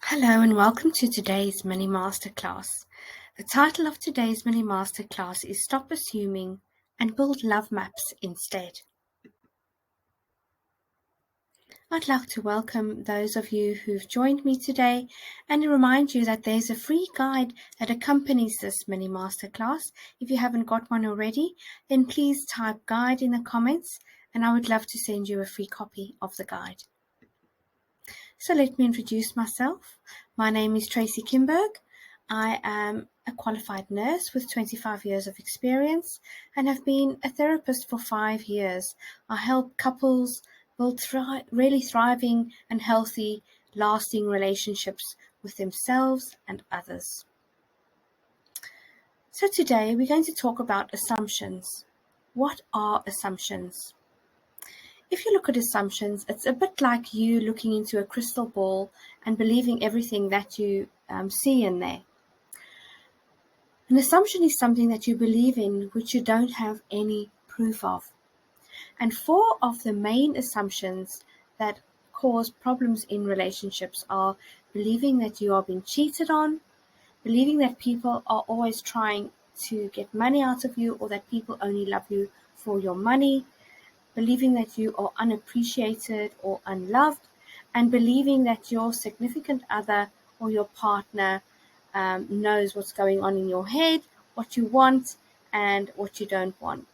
Hello and welcome to today's mini masterclass. The title of today's mini masterclass is Stop Assuming and Build Love Maps Instead. I'd like to welcome those of you who've joined me today and remind you that there's a free guide that accompanies this mini masterclass. If you haven't got one already, then please type guide in the comments and I would love to send you a free copy of the guide. So let me introduce myself. My name is Tracy Kimberg. I am a qualified nurse with 25 years of experience and have been a therapist for 5 years. I help couples build really thriving and healthy, lasting relationships with themselves and others. So today we're going to talk about assumptions. What are assumptions? If you look at assumptions, it's a bit like you looking into a crystal ball and believing everything that you see in there. An assumption is something that you believe in which you don't have any proof of. And 4 of the main assumptions that cause problems in relationships are believing that you are being cheated on, believing that people are always trying to get money out of you or that people only love you for your money, believing that you are unappreciated or unloved, and believing that your significant other or your partner knows what's going on in your head, what you want and what you don't want.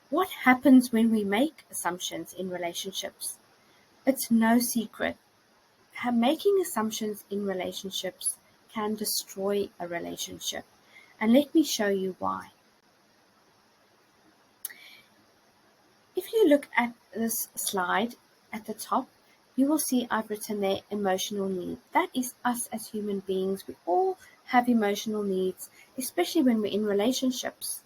What happens when we make assumptions in relationships? It's no secret. Making assumptions in relationships can destroy a relationship. And let me show you why. If you look at this slide at the top, you will see I've written there emotional need. That is us as human beings. We all have emotional needs, especially when we're in relationships.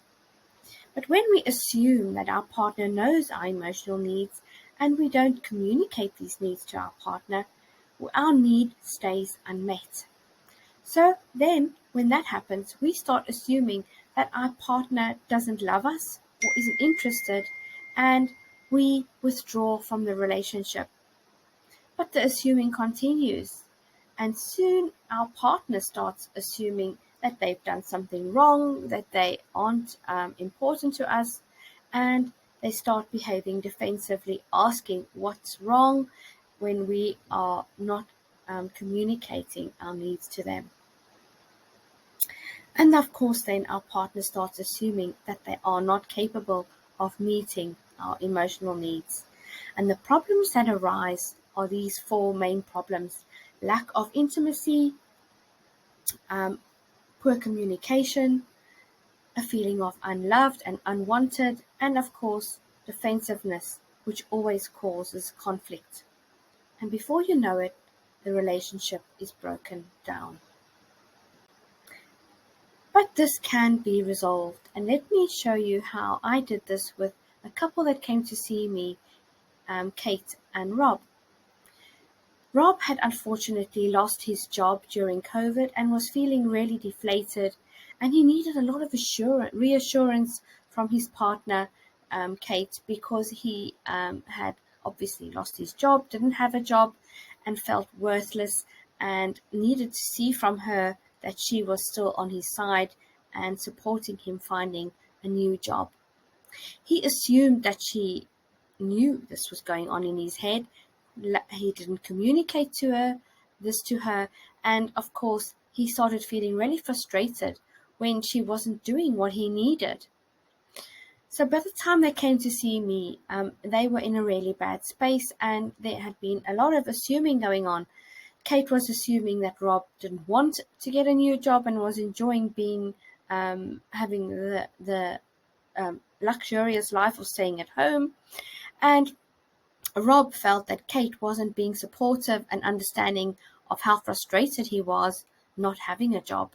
But when we assume that our partner knows our emotional needs and we don't communicate these needs to our partner, our need stays unmet. So then when that happens, we start assuming that our partner doesn't love us or isn't interested, and we withdraw from the relationship. But the assuming continues, and soon our partner starts assuming that they've done something wrong, that they aren't important to us, and they start behaving defensively, asking what's wrong when we are not communicating our needs to them. And of course then our partner starts assuming that they are not capable of meeting our emotional needs. And the problems that arise are these 4 main problems: lack of intimacy, poor communication, a feeling of unloved and unwanted, and of course defensiveness, which always causes conflict. And before you know it, the relationship is broken down. But this can be resolved, and let me show you how I did this with a couple that came to see me, Kate and Rob. Rob had unfortunately lost his job during COVID and was feeling really deflated, and he needed a lot of reassurance from his partner, Kate, because he had obviously lost his job, didn't have a job, and felt worthless, and needed to see from her that she was still on his side and supporting him finding a new job. He assumed that she knew this was going on in his head. He didn't communicate this to her, and of course he started feeling really frustrated when she wasn't doing what he needed. So by the time they came to see me, they were in a really bad space, and there had been a lot of assuming going on. Kate was assuming that Rob didn't want to get a new job and was enjoying being having the luxurious life of staying at home, and Rob felt that Kate wasn't being supportive and understanding of how frustrated he was not having a job.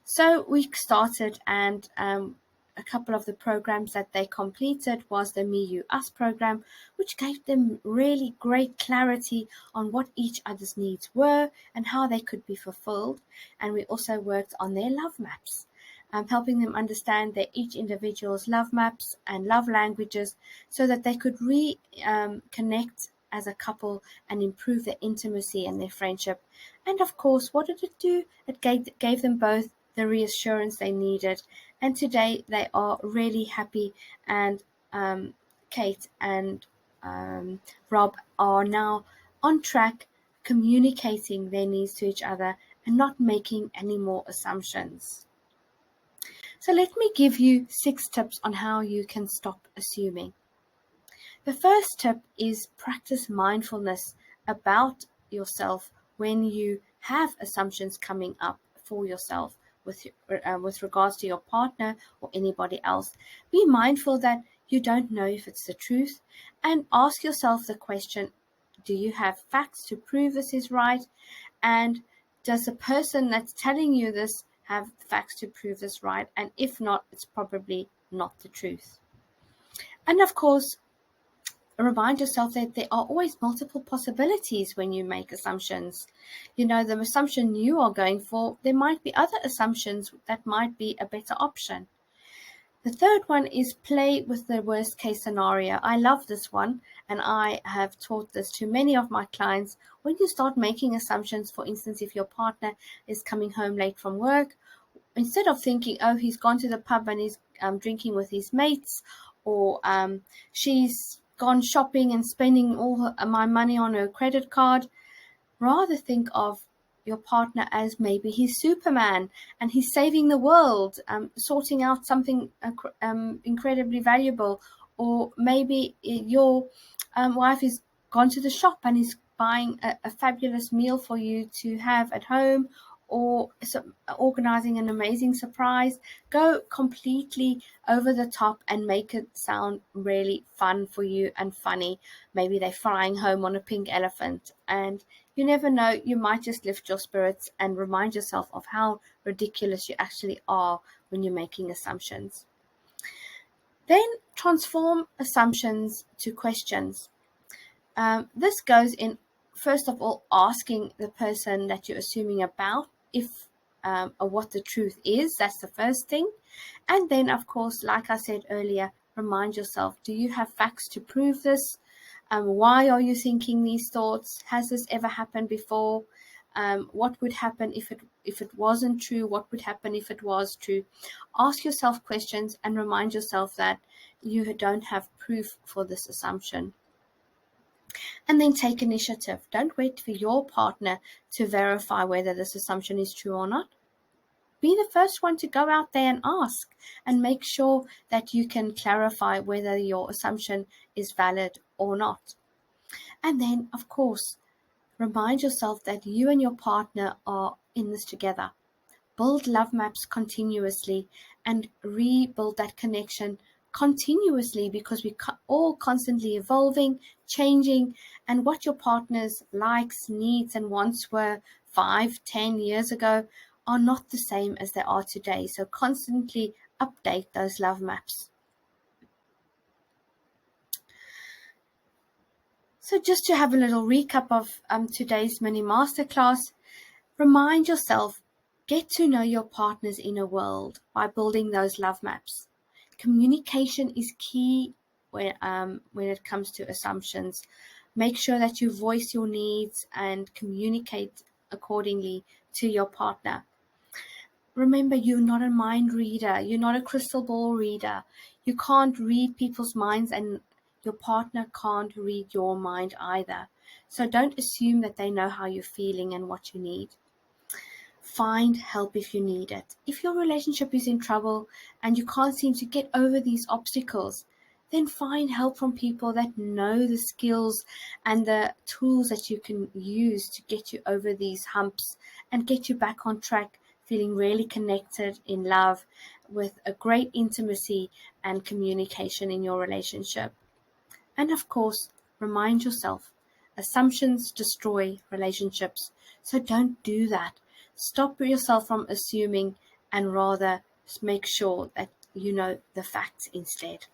So we started, and a couple of the programs that they completed was the Me, You, Us program, which gave them really great clarity on what each other's needs were and how they could be fulfilled. And we also worked on their love maps, helping them understand their each individual's love maps and love languages so that they could reconnect as a couple and improve their intimacy and their friendship. And of course, what did it do? It gave them both the reassurance they needed. And today they are really happy, and Kate and Rob are now on track, communicating their needs to each other and not making any more assumptions. So let me give you 6 tips on how you can stop assuming. The first tip is practice mindfulness about yourself when you have assumptions coming up for yourself with regards to your partner or anybody else. Be mindful that you don't know if it's the truth, and ask yourself the question, do you have facts to prove this is right? And does the person that's telling you this have facts to prove this right? And if not, it's probably not the truth. And of course, remind yourself that there are always multiple possibilities when you make assumptions. The assumption you are going for, there might be other assumptions that might be a better option. The third one is play with the worst case scenario. I love this one, and I have taught this to many of my clients. When you start making assumptions, for instance, if your partner is coming home late from work, instead of thinking, oh, he's gone to the pub and he's drinking with his mates, or she's gone shopping and spending all my money on her credit card, rather think of your partner as maybe he's Superman and he's saving the world, sorting out something incredibly valuable. Or maybe your wife has gone to the shop and is buying a fabulous meal for you to have at home, or organizing an amazing surprise. Go completely over the top and make it sound really fun for you and funny. Maybe they're flying home on a pink elephant, and you never know, you might just lift your spirits and remind yourself of how ridiculous you actually are when you're making assumptions. Then transform assumptions to questions. This goes in, first of all, asking the person that you're assuming about if or what the truth is. That's the first thing. And then, of course, like I said earlier, remind yourself, do you have facts to prove this? Why are you thinking these thoughts? Has this ever happened before? What would happen if it wasn't true? What would happen if it was true? Ask yourself questions and remind yourself that you don't have proof for this assumption. And then take initiative. Don't wait for your partner to verify whether this assumption is true or not. Be the first one to go out there and ask, and make sure that you can clarify whether your assumption is valid or not. And then, of course, remind yourself that you and your partner are in this together. Build love maps continuously and rebuild that connection continuously, because we're all constantly evolving, changing, and what your partner's likes, needs, and wants were 5-10 years ago are not the same as they are today. So constantly update those love maps. So just to have a little recap of today's mini masterclass, remind yourself, get to know your partner's inner world by building those love maps. Communication is key when it comes to assumptions. Make sure that you voice your needs and communicate accordingly to your partner. Remember, you're not a mind reader. You're not a crystal ball reader. You can't read people's minds, and your partner can't read your mind either. So don't assume that they know how you're feeling and what you need. Find help if you need it. If your relationship is in trouble and you can't seem to get over these obstacles, then find help from people that know the skills and the tools that you can use to get you over these humps and get you back on track, feeling really connected in love, with a great intimacy and communication in your relationship. And of course, remind yourself, assumptions destroy relationships. So don't do that. Stop yourself from assuming, and rather make sure that you know the facts instead.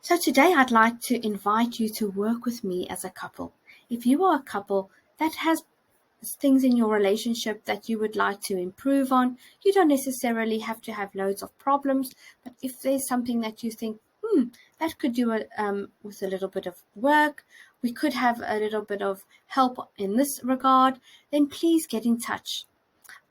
So today I'd like to invite you to work with me as a couple. If you are a couple that has things in your relationship that you would like to improve on, you don't necessarily have to have loads of problems, but if there's something that you think, that could do it with a little bit of work. We could have a little bit of help in this regard. Then please get in touch.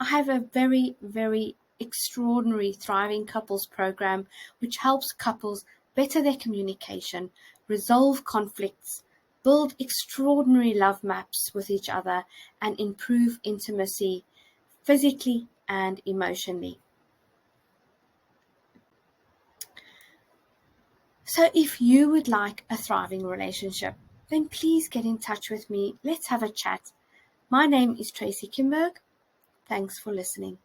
I have a very, very extraordinary Thriving Couples program which helps couples better their communication, resolve conflicts, build extraordinary love maps with each other, and improve intimacy physically and emotionally. So if you would like a thriving relationship, then please get in touch with me. Let's have a chat. My name is Tracy Kimberg. Thanks for listening.